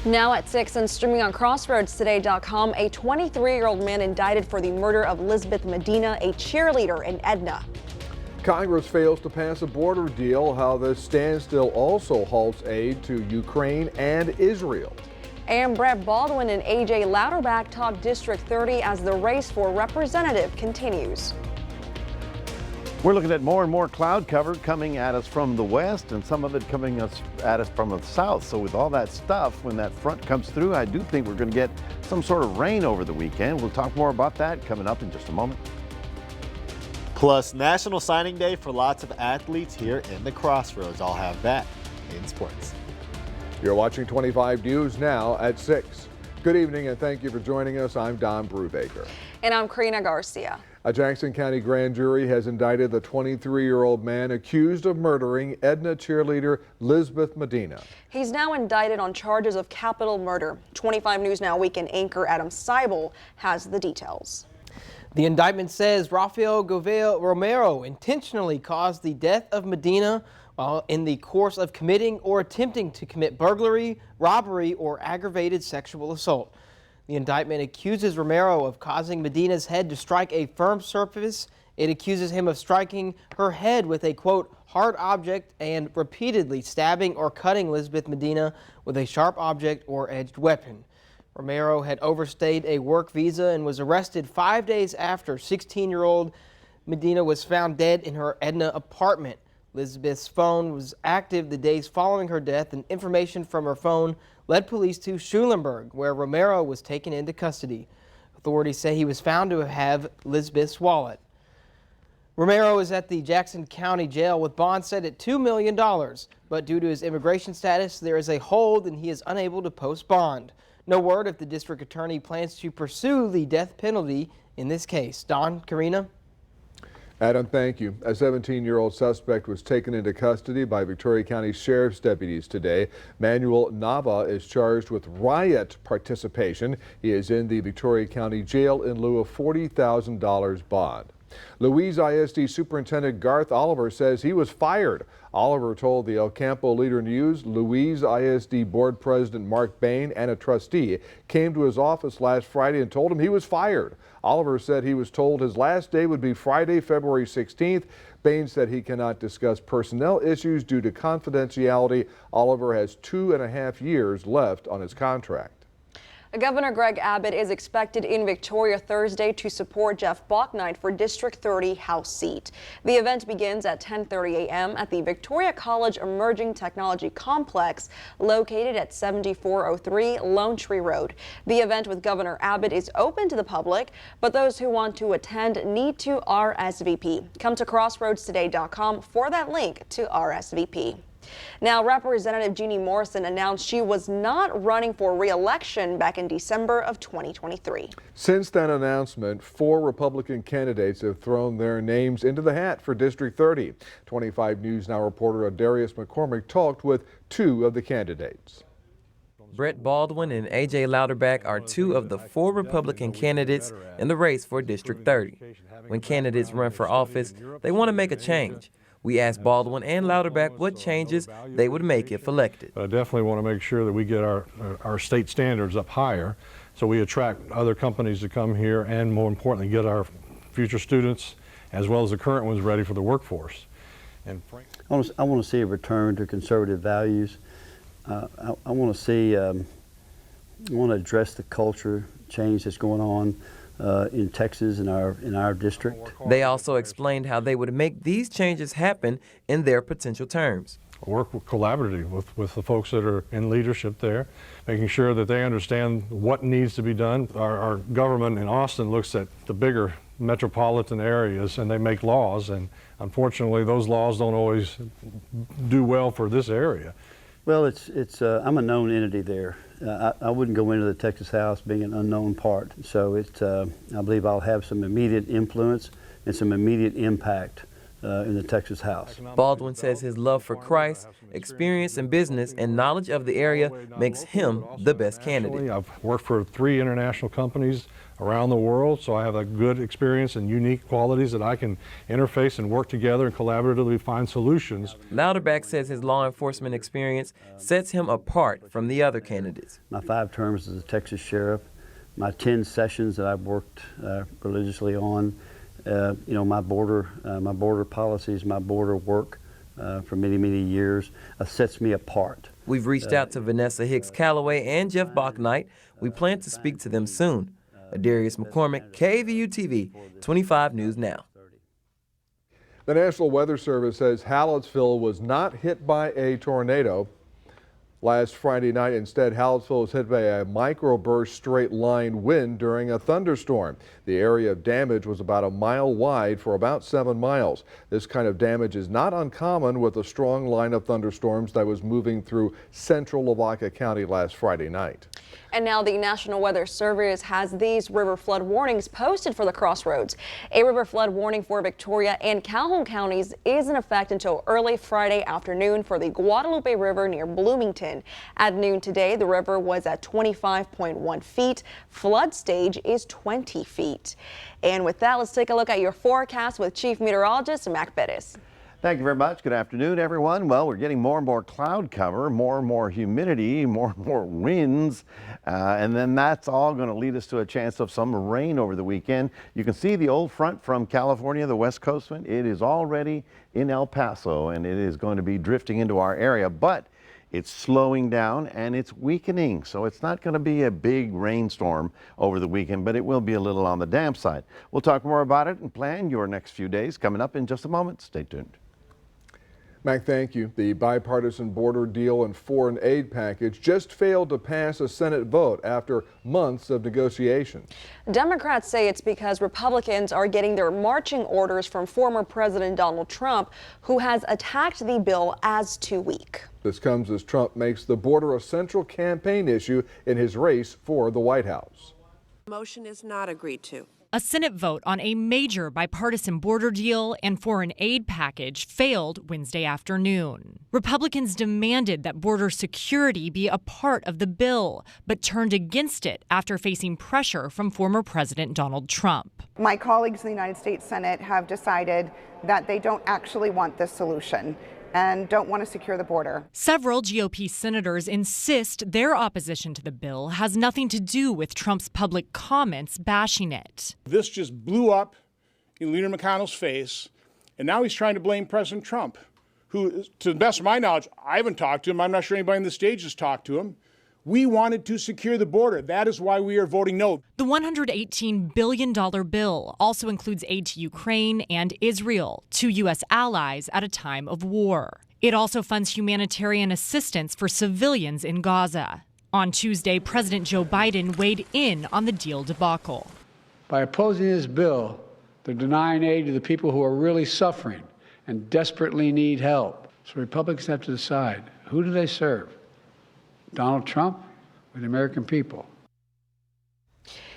Now at 6 and streaming on CrossroadsToday.com, a 23-year-old man indicted for the murder of Elizabeth Medina, a cheerleader in Edna. Congress fails to pass a border deal. How this standstill also halts aid to Ukraine and Israel. And Brett Baldwin and A.J. Louderback talk District 30 as the race for representative continues. We're looking at more and more cloud cover coming at us from the west, and some of it coming at us from the south. So with all that stuff, when that front comes through, I do think we're going to get some sort of rain over the weekend. We'll talk more about that coming up in just a moment. Plus, National Signing Day for lots of athletes here in the Crossroads. I'll have that in sports. You're watching 25 News now at 6. Good evening and thank you for joining us. I'm Don Brubaker. And I'm Karina Garcia. A Jackson County grand jury has indicted the 23-year-old man accused of murdering Edna cheerleader Elizabeth Medina. He's now indicted on charges of capital murder. 25 News Now weekend anchor Adam Seibel has the details. The indictment says Rafael Govea Romero intentionally caused the death of Medina while in the course of committing or attempting to commit burglary, robbery, or aggravated sexual assault. The indictment accuses Romero of causing Medina's head to strike a firm surface. It accuses him of striking her head with a, quote, hard object and repeatedly stabbing or cutting Elizabeth Medina with a sharp object or edged weapon. Romero had overstayed a work visa and was arrested 5 days after 16-year-old Medina was found dead in her Edna apartment. Elizabeth's phone was active the days following her death, and information from her phone led police to Schulenburg, where Romero was taken into custody. Authorities say he was found to have Elizabeth's wallet. Romero is at the Jackson County Jail with bond set at $2 million, but due to his immigration status, there is a hold and he is unable to post bond. No word if the district attorney plans to pursue the death penalty in this case. Don, Karina? Adam, thank you. A 17-year-old suspect was taken into custody by Victoria County Sheriff's deputies today. Manuel Nava is charged with riot participation. He is in the Victoria County Jail in lieu of $40,000 bond. Louise ISD Superintendent Garth Oliver says he was fired. Oliver told the El Campo Leader News Louise ISD Board President Mark Bain and a trustee came to his office last Friday and told him he was fired. Oliver said he was told his last day would be Friday, February 16th. Bain said he cannot discuss personnel issues due to confidentiality. Oliver has 2.5 years left on his contract. Governor Greg Abbott is expected in Victoria Thursday to support Jeff Bouknight for District 30 House seat. The event begins at 10:30 a.m. at the Victoria College Emerging Technology Complex located at 7403 Lone Tree Road. The event with Governor Abbott is open to the public, but those who want to attend need to RSVP. Come to CrossroadsToday.com for that link to RSVP. Now, Representative Jeannie Morrison announced she was not running for re-election back in December of 2023. Since that announcement, 4 Republican candidates have thrown their names into the hat for District 30. 25 News Now reporter Darius McCormick talked with 2 of the candidates. Brett Baldwin and A.J. Louderback are 2 of the 4 Republican candidates in the race for District 30. When candidates run for office, they want to make a change. We asked Baldwin and Louderback what changes they would make if elected. I definitely want to make sure that we get our state standards up higher so we attract other companies to come here and, more importantly, get our future students as well as the current ones ready for the workforce. And I want to see a return to conservative values. I want to see, I want to address the culture change that's going on in Texas, in our district. They also explained how they would make these changes happen in their potential terms. Work collaboratively with the folks that are in leadership there, making sure that they understand what needs to be done. Our government in Austin looks at the bigger metropolitan areas and they make laws, and unfortunately those laws don't always do well for this area. Well, I'm a known entity there. I wouldn't go into the Texas House being an unknown part. So I believe I'll have some immediate influence and some immediate impact in the Texas House. Baldwin says his love for Christ, experience in business, and knowledge of the area makes him the best candidate. I've worked for 3 international companies around the world, so I have a good experience and unique qualities that I can interface and work together and collaboratively find solutions. Louderback says his law enforcement experience sets him apart from the other candidates. My 5 terms as a Texas sheriff, my 10 sessions that I've worked religiously on, my border policies, my border work for many, many years sets me apart. We've reached out to Vanessa Hicks Calloway and Jeff Bouknight. We plan to speak to them soon. Darius McCormick, KVUE TV, 25 News Now. The National Weather Service says Hallettsville was not hit by a tornado last Friday night. Instead, Hallettsville was hit by a microburst straight line wind during a thunderstorm. The area of damage was about a mile wide for about 7 miles. This kind of damage is not uncommon with a strong line of thunderstorms that was moving through central Lavaca County last Friday night. And now the National Weather Service has these river flood warnings posted for the crossroads. A river flood warning for Victoria and Calhoun counties is in effect until early Friday afternoon for the Guadalupe River near Bloomington. At noon today, the river was at 25.1 feet. Flood stage is 20 feet. And with that, let's take a look at your forecast with Chief Meteorologist Mac Perez. Thank you very much. Good afternoon, everyone. Well, we're getting more and more cloud cover, more and more humidity, more and more winds, and then that's all going to lead us to a chance of some rain over the weekend. You can see the old front from California, the West Coast one. It is already in El Paso, and it is going to be drifting into our area, but it's slowing down and it's weakening, so it's not going to be a big rainstorm over the weekend, but it will be a little on the damp side. We'll talk more about it and plan your next few days coming up in just a moment. Stay tuned. Mac, thank you. The bipartisan border deal and foreign aid package just failed to pass a Senate vote after months of negotiation. Democrats say it's because Republicans are getting their marching orders from former President Donald Trump, who has attacked the bill as too weak. This comes as Trump makes the border a central campaign issue in his race for the White House. The motion is not agreed to. A Senate vote on a major bipartisan border deal and foreign aid package failed Wednesday afternoon. Republicans demanded that border security be a part of the bill, but turned against it after facing pressure from former President Donald Trump. My colleagues in the United States Senate have decided that they don't actually want this solution and don't want to secure the border. Several GOP senators insist their opposition to the bill has nothing to do with Trump's public comments bashing it. This just blew up in Leader McConnell's face, and now he's trying to blame President Trump, who, to the best of my knowledge, I haven't talked to him. I'm not sure anybody on the stage has talked to him. We wanted to secure the border. That is why we are voting no. The $118 billion bill also includes aid to Ukraine and Israel, 2 U.S. allies at a time of war. It also funds humanitarian assistance for civilians in Gaza. On Tuesday, President Joe Biden weighed in on the deal debacle. By opposing this bill, they're denying aid to the people who are really suffering and desperately need help. So Republicans have to decide, who do they serve? Donald Trump or the American people?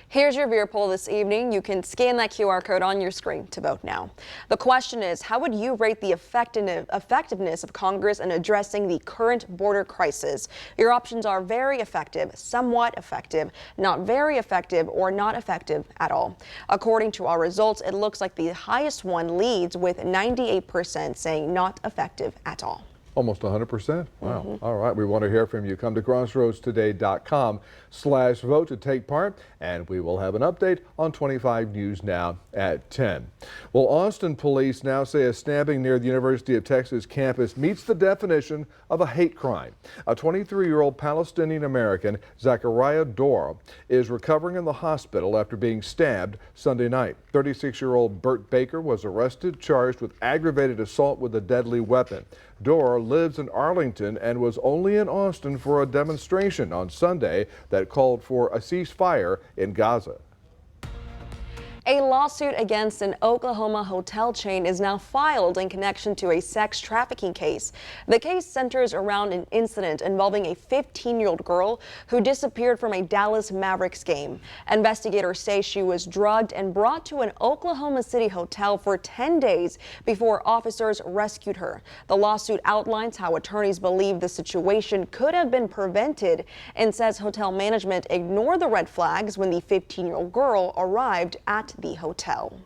Here's your viewer poll this evening. You can scan that QR code on your screen to vote now. The question is, how would you rate the effectiveness of Congress in addressing the current border crisis? Your options are very effective, somewhat effective, not very effective, or not effective at all. According to our results, it looks like the highest one leads with 98% saying not effective at all. Almost 100%. Wow. All right. We want to hear from you. Come to crossroadstoday.com/vote to take part, and we will have an update on 25 News Now at 10. Well, Austin police now say a stabbing near the University of Texas campus meets the definition of a hate crime. A 23-year-old Palestinian American, Zachariah Dor, is recovering in the hospital after being stabbed Sunday night. 36-year-old Burt Baker was arrested, charged with aggravated assault with a deadly weapon. Dor lives in Arlington and was only in Austin for a demonstration on Sunday that called for a ceasefire in Gaza. A lawsuit against an Oklahoma hotel chain is now filed in connection to a sex trafficking case. The case centers around an incident involving a 15-year-old girl who disappeared from a Dallas Mavericks game. Investigators say she was drugged and brought to an Oklahoma City hotel for 10 days before officers rescued her. The lawsuit outlines how attorneys believe the situation could have been prevented and says hotel management ignored the red flags when the 15-year-old girl arrived at the hotel.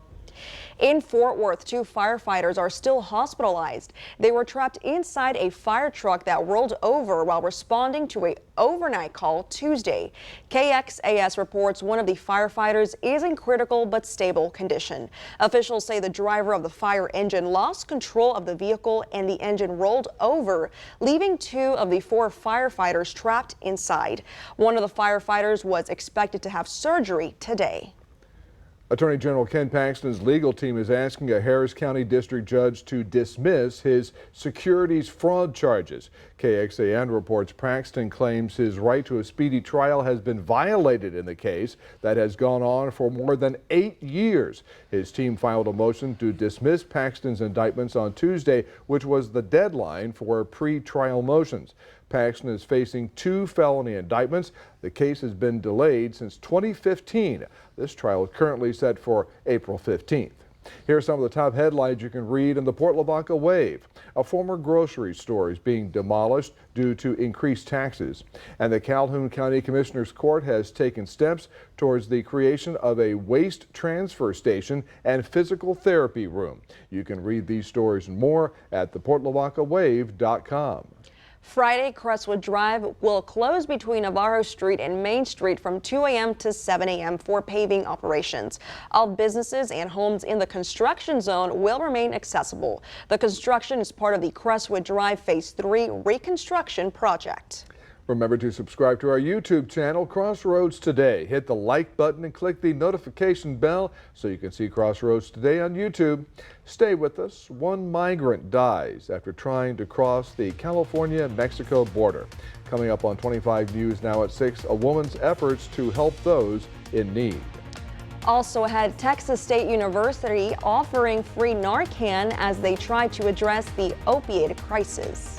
In Fort Worth, 2 firefighters are still hospitalized. They were trapped inside a fire truck that rolled over while responding to an overnight call Tuesday. KXAS reports one of the firefighters is in critical but stable condition. Officials say the driver of the fire engine lost control of the vehicle and the engine rolled over, leaving 2 of the 4 firefighters trapped inside. One of the firefighters was expected to have surgery today. Attorney General Ken Paxton's legal team is asking a Harris County District Judge to dismiss his securities fraud charges. KXAN reports Paxton claims his right to a speedy trial has been violated in the case that has gone on for more than 8 years. His team filed a motion to dismiss Paxton's indictments on Tuesday, which was the deadline for pre-trial motions. Paxton is facing 2 felony indictments. The case has been delayed since 2015. This trial is currently set for April 15th. Here are some of the top headlines you can read in the Port Lavaca Wave. A former grocery store is being demolished due to increased taxes. And the Calhoun County Commissioner's Court has taken steps towards the creation of a waste transfer station and physical therapy room. You can read these stories and more at theportlavacawave.com. Friday, Crestwood Drive will close between Navarro Street and Main Street from 2 a.m. to 7 a.m. for paving operations. All businesses and homes in the construction zone will remain accessible. The construction is part of the Crestwood Drive Phase 3 reconstruction project. Remember to subscribe to our YouTube channel, Crossroads Today. Hit the like button and click the notification bell so you can see Crossroads Today on YouTube. Stay with us. 1 migrant dies after trying to cross the California-Mexico border. Coming up on 25 News now at 6, a woman's efforts to help those in need. Also ahead, Texas State University offering free Narcan as they try to address the opioid crisis.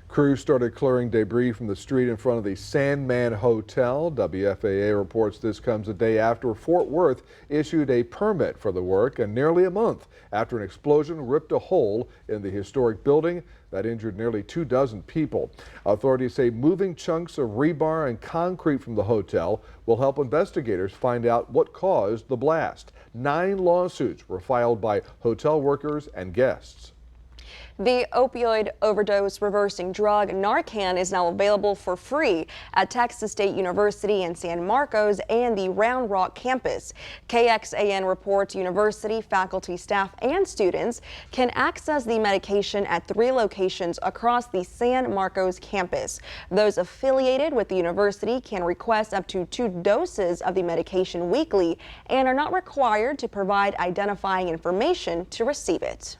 Crews started clearing debris from the street in front of the Sandman Hotel. WFAA reports this comes a day after Fort Worth issued a permit for the work and nearly a month after an explosion ripped a hole in the historic building that injured nearly 24 people. Authorities say moving chunks of rebar and concrete from the hotel will help investigators find out what caused the blast. 9 lawsuits were filed by hotel workers and guests. The opioid overdose reversing drug Narcan is now available for free at Texas State University in San Marcos and the Round Rock campus. KXAN reports university, faculty, staff, and students can access the medication at 3 locations across the San Marcos campus. Those affiliated with the university can request up to 2 doses of the medication weekly and are not required to provide identifying information to receive it.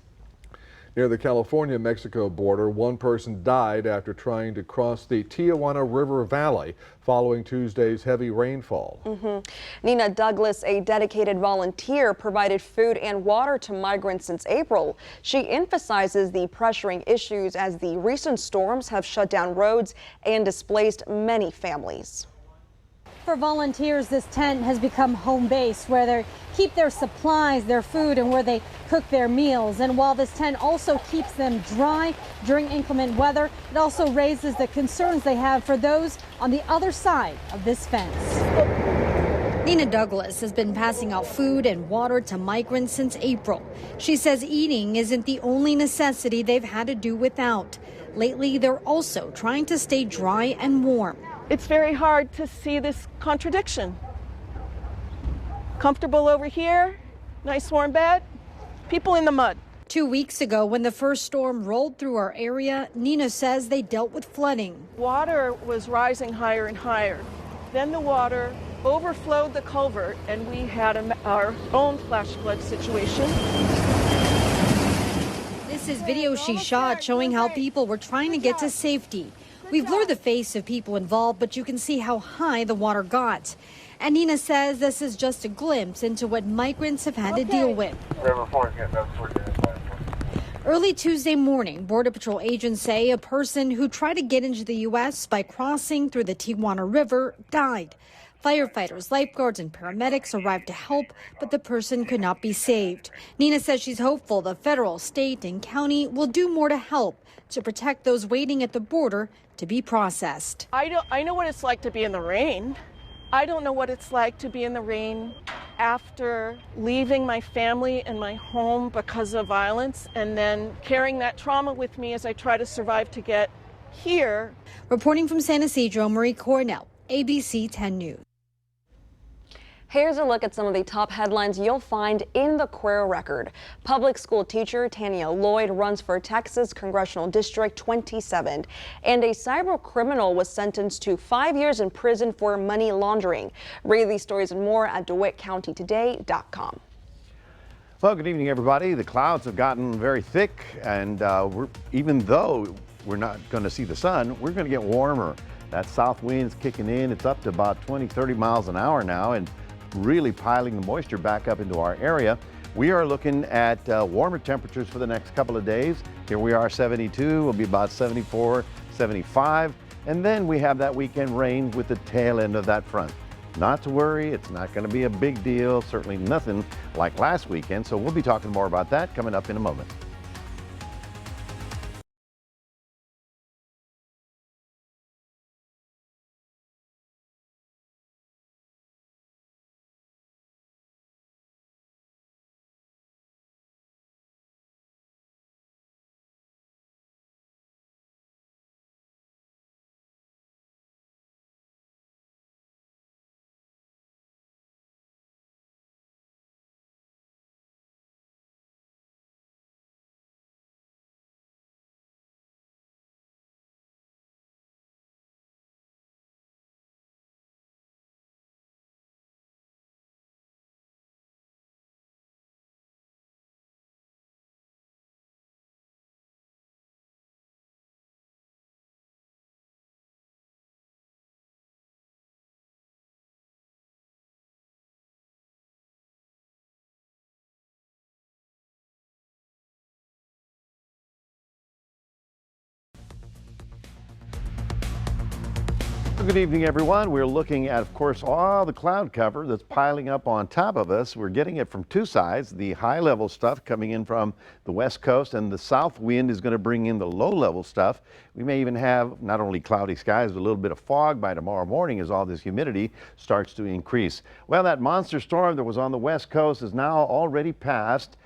Near the California-Mexico border, one person died after trying to cross the Tijuana River Valley following Tuesday's heavy rainfall. Nina Douglas, a dedicated volunteer, provided food and water to migrants since April. She emphasizes the pressuring issues as the recent storms have shut down roads and displaced many families. For volunteers, this tent has become home base where they keep their supplies, their food, and where they cook their meals. And while this tent also keeps them dry during inclement weather, it also raises the concerns they have for those on the other side of this fence. Nina Douglas has been passing out food and water to migrants since April. She says eating isn't the only necessity they've had to do without. Lately, they're also trying to stay dry and warm. It's very hard to see this contradiction. Comfortable over here, nice warm bed, people in the mud. 2 weeks ago, when the first storm rolled through our area, Nina says they dealt with flooding. Water was rising higher and higher. Then the water overflowed the culvert and we had our own flash flood situation. This is video she shot showing how people were trying to get to safety. We've blurred the face of people involved, but you can see how high the water got. And Nina says this is just a glimpse into what migrants have had to deal with. Early Tuesday morning, Border Patrol agents say a person who tried to get into the U.S. by crossing through the Tijuana River died. Firefighters, lifeguards, and paramedics arrived to help, but the person could not be saved. Nina says she's hopeful the federal, state, and county will do more to help to protect those waiting at the border to be processed. I know what it's like to be in the rain. I don't know what it's like to be in the rain after leaving my family and my home because of violence and then carrying that trauma with me as I try to survive to get here. Reporting from San Ysidro, Marie Cornell, ABC 10 News. Here's a look at some of the top headlines you'll find in the Queer Record. Public school teacher Tanya Lloyd runs for Texas Congressional District 27, and a cyber criminal was sentenced to 5 years in prison for money laundering. Read these stories and more at DeWittCountyToday.com. Well, good evening, everybody. The clouds have gotten very thick, and even though we're not going to see the sun, we're going to get warmer. That south wind's kicking in. It's up to about 20, 30 miles an hour now, and really piling the moisture back up into our area. We are looking at warmer temperatures for the next couple of days. Here we are 72, we'll be about 74, 75, and then we have that weekend rain with the tail end of that front. Not to worry, it's not going to be a big deal, certainly nothing like last weekend, so we'll be talking more about that coming up in a moment. Good evening, everyone. We're looking at, of course, all the cloud cover that's piling up on top of us. We're getting it from two sides. The high-level stuff coming in from the west coast, and the south wind is going to bring in the low-level stuff. We may even have not only cloudy skies, but a little bit of fog by tomorrow morning as all this humidity starts to increase. Well, that monster storm that was on the west coast is now already past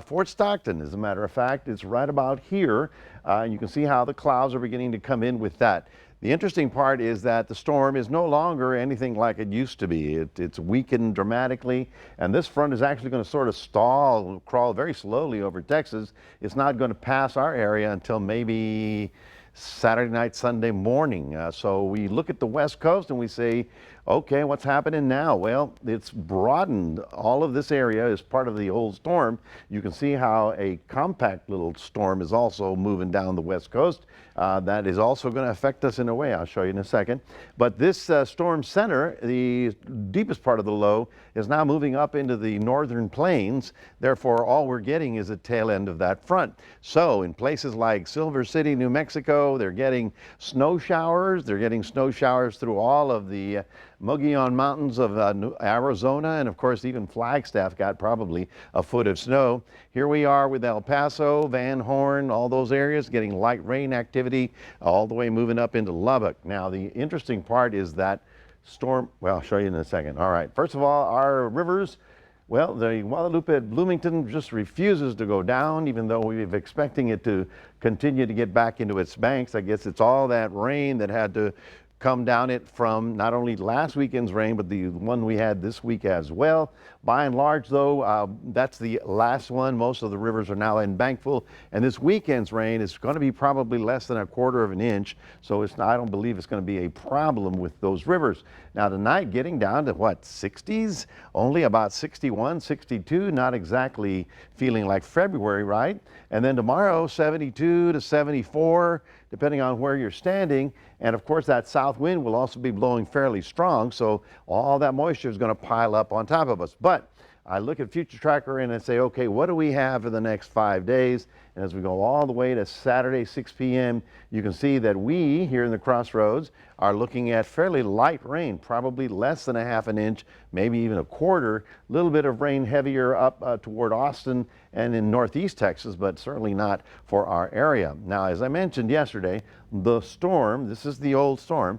Fort Stockton. As a matter of fact, it's right about here. You can see how the clouds are beginning to come in with that. The interesting part is that the storm is no longer anything like it used to be. It's weakened dramatically, and this front is actually going to sort of crawl very slowly over Texas. It's not going to pass our area until maybe Saturday night, Sunday morning. So we look at the west coast and we say, Okay, what's happening now? Well, it's broadened. All of this area is part of the old storm. You can see how a compact little storm is also moving down the west coast. That is also going to affect us in a way. I'll show you in a second. But this storm center, the deepest part of the low, is now moving up into the northern plains. Therefore, all we're getting is a tail end of that front. So in places like Silver City, New Mexico, they're getting snow showers. They're getting snow showers through all of the Mogollon Mountains of Arizona, and of course even Flagstaff got probably a foot of snow. Here we are with El Paso, Van Horn, all those areas getting light rain activity all the way moving up into Lubbock. Now the interesting part is that storm, well, I'll show you in a second. All right, first of all, our rivers, well, the Guadalupe at Bloomington just refuses to go down, even though we've expecting it to continue to get back into its banks. I guess it's all that rain that had to come down it from not only last weekend's rain, but the one we had this week as well. By and large, though, that's the last one. Most of the rivers are now in bankful, and this weekend's rain is going to be probably less than 1/4 of an inch, so I don't believe it's going to be a problem with those rivers. Now tonight, getting down to what, 60s? Only about 61, 62, not exactly feeling like February, right? And then tomorrow, 72 to 74, depending on where you're standing. And of course, that south wind will also be blowing fairly strong, so all that moisture is going to pile up on top of us. But I look at Future Tracker and I say, okay, what do we have for the next 5 days? And as we go all the way to Saturday, 6 p.m., you can see that we here in the Crossroads are looking at fairly light rain, probably less than 1/2 inch, maybe even 1/4. A little bit of rain heavier up toward Austin and in northeast Texas, but certainly not for our area. Now, as I mentioned yesterday, the storm, this is the old storm,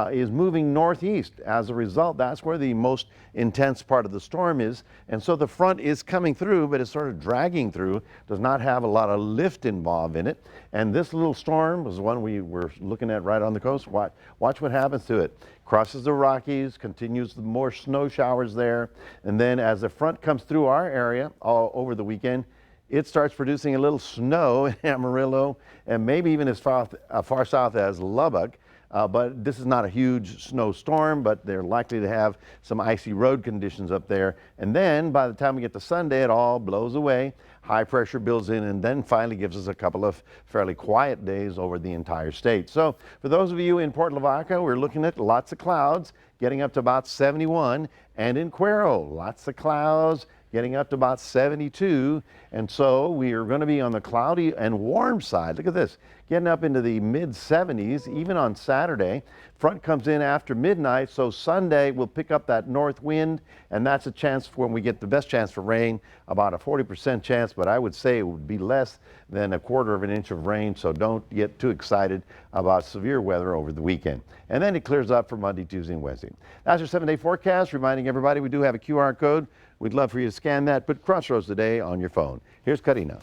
is moving northeast. As a result, that's where the most intense part of the storm is. And so the front is coming through, but it's sort of dragging through, does not have a lot of lift involved in it. And this little storm was one we were looking at right on the coast. Watch what happens to it. Crosses the Rockies, continues the more snow showers there. And then as the front comes through our area all over the weekend, it starts producing a little snow in Amarillo and maybe even as far south as Lubbock. But this is not a huge snowstorm, but they're likely to have some icy road conditions up there. And then by the time we get to Sunday, it all blows away. High pressure builds in and then finally gives us a couple of fairly quiet days over the entire state. So for those of you in Port Lavaca, we're looking at lots of clouds, getting up to about 71. And in Cuero, lots of clouds, getting up to about 72. And so we are going to be on the cloudy and warm side. Look at this, getting up into the mid 70s, even on Saturday. Front comes in after midnight, so Sunday we'll pick up that north wind, and that's a chance when we get the best chance for rain, about a 40% chance, but I would say it would be less than 1/4 of an inch of rain, so don't get too excited about severe weather over the weekend. And then it clears up for Monday, Tuesday, and Wednesday. That's your 7-day forecast, reminding everybody we do have a QR code. We'd love for you to scan that. Put Crossroads Today on your phone. Here's Karina.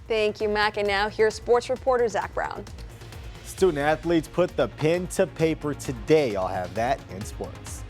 Thank you, Mac. And now here's sports reporter Zach Brown. Student athletes put the pen to paper today. I'll have that in sports.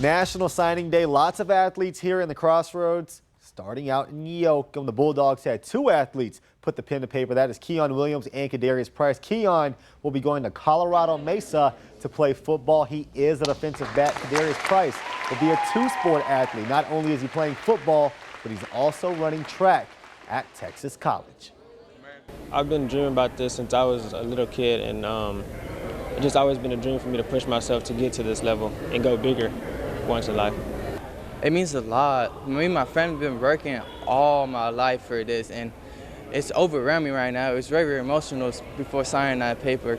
National Signing Day, lots of athletes here in the Crossroads. Starting out in Yoakum, the Bulldogs had 2 athletes put the pen to paper. That is Keon Williams and Kadarius Price. Keon will be going to Colorado Mesa to play football. He is a defensive back. Kadarius Price will be a 2-sport athlete. Not only is he playing football, but he's also running track at Texas College. I've been dreaming about this since I was a little kid, and it's just always been a dream for me to push myself to get to this level and go bigger once in life. It means a lot. Me and my friend have been working all my life for this, and it's overwhelming right now. It's very, very emotional before signing that paper.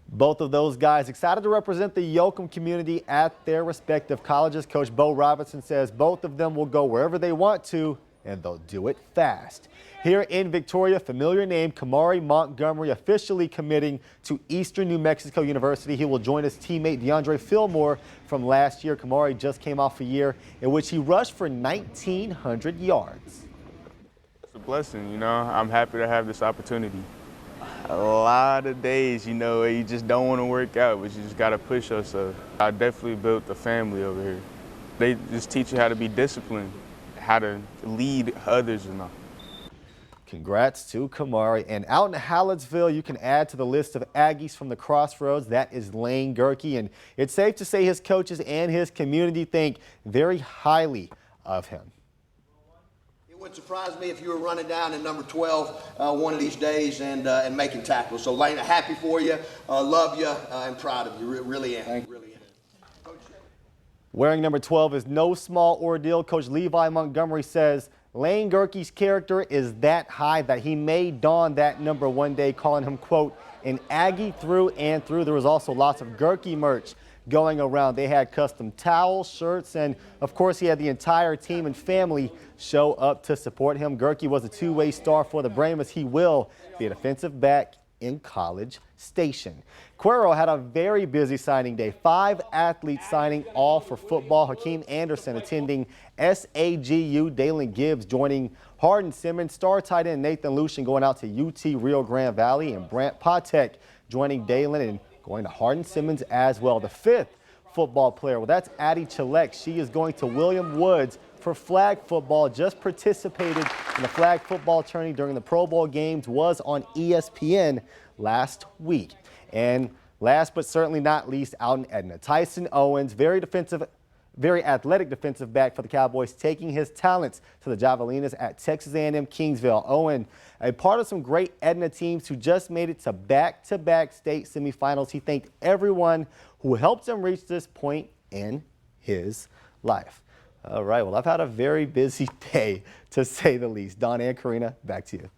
Both of those guys excited to represent the Yoakum community at their respective colleges. Coach Bo Robinson says both of them will go wherever they want to, and they'll do it fast. Here in Victoria, familiar name Kamari Montgomery officially committing to Eastern New Mexico University. He will join his teammate DeAndre Fillmore from last year. Kamari just came off a year in which he rushed for 1,900 yards. It's a blessing, you know. I'm happy to have this opportunity. A lot of days, you know, where you just don't want to work out, but you just got to push yourself. I definitely built a family over here. They just teach you how to be disciplined, how to lead others and all. Congrats to Kamari. And out in Hallettsville, you can add to the list of Aggies from the Crossroads. That is Lane Gerke. And it's safe to say his coaches and his community think very highly of him. It would surprise me if you were running down in number 12 one of these days and making tackles. So, Lane, happy for you, love you, and proud of you. Really am. Thank you. Really am. Wearing number 12 is no small ordeal. Coach Levi Montgomery says Lane Gerke's character is that high that he may don that number one day, calling him, quote, an Aggie through and through. There was also lots of Gerke merch going around. They had custom towels, shirts, and of course he had the entire team and family show up to support him. Gerke was a two-way star for the Brahmas. He will be a defensive back in College Station. Cuero had a very busy signing day. 5 athletes signing, all for football. Hakeem Anderson attending SAGU. Dalen Gibbs joining Hardin Simmons. Star tight end Nathan Lucian going out to UT Rio Grande Valley. And Brant Patek joining Dalen and going to Hardin Simmons as well. The 5th football player, well, that's Addie Chilek. She is going to William Woods for flag football. Just participated in the flag football tourney during the Pro Bowl games, was on ESPN last week. And last but certainly not least, out in Edna, Tyson Owens, very athletic defensive back for the Cowboys, taking his talents to the Javelinas at Texas A&M Kingsville. Owen, a part of some great Edna teams who just made it to back-to-back state semifinals. He thanked everyone who helped him reach this point in his life. All right, well, I've had a very busy day, to say the least. Don and Karina, back to you.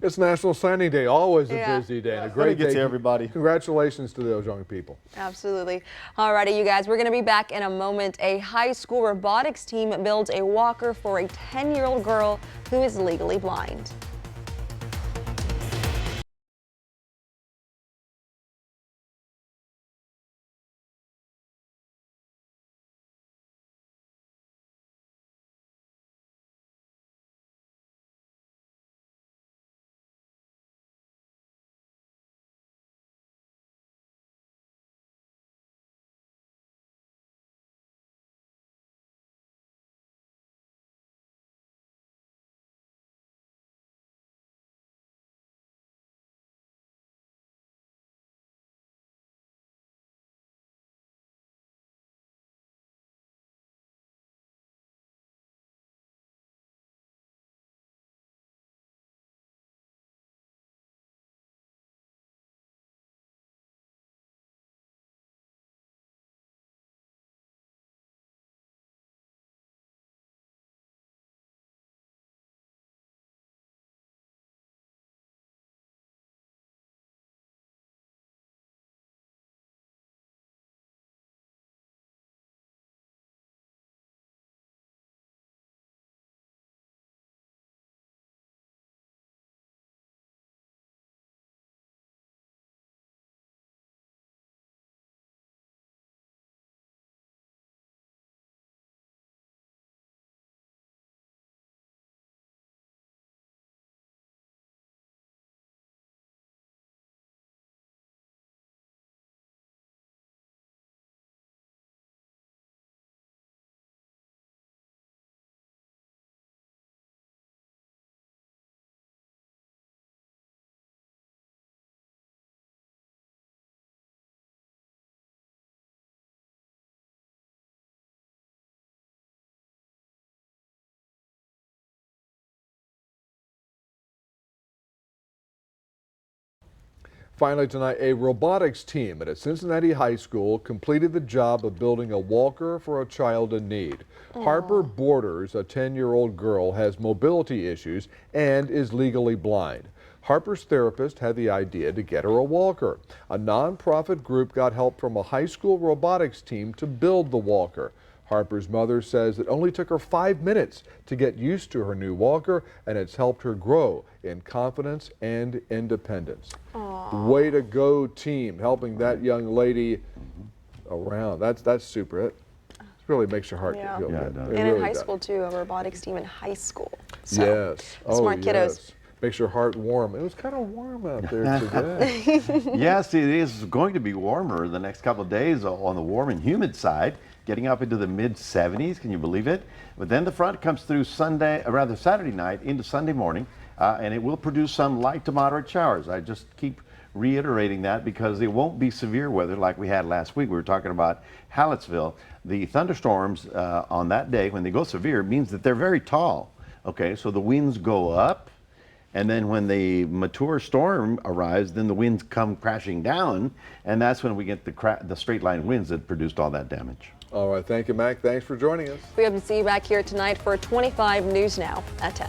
It's National Signing Day, always a busy day and a great day to everybody. Congratulations to those young people. Absolutely. All righty, you guys, we're going to be back in a moment. A high school robotics team builds a walker for a 10-year-old girl who is legally blind. Finally tonight, a robotics team at a Cincinnati high school completed the job of building a walker for a child in need. Harper Borders, a 10-year-old girl, has mobility issues and is legally blind. Harper's therapist had the idea to get her a walker. A nonprofit group got help from a high school robotics team to build the walker. Harper's mother says it only took her 5 minutes to get used to her new walker, and it's helped her grow in confidence and independence. Way to go, team, helping that young lady around. That's super. It really makes your heart feel good. And It in really high does. school too, a robotics team in high school. So, Yes. smart kiddos. Yes. Makes your heart warm. It was kind of warm out there today. Yes, it is going to be warmer the next couple of days on the warm and humid side, getting up into the mid-70s. Can you believe it? But then the front comes through Saturday night into Sunday morning, and it will produce some light to moderate showers. I just keep reiterating that because it won't be severe weather like we had last week. We were talking about Hallettsville. The thunderstorms on that day, when they go severe, means that they're very tall. Okay, so the winds go up. And then when the mature storm arrives, then the winds come crashing down, and that's when we get the straight line winds that produced all that damage. All right, thank you, Mac. Thanks for joining us. We hope to see you back here tonight for 25 News Now at 10.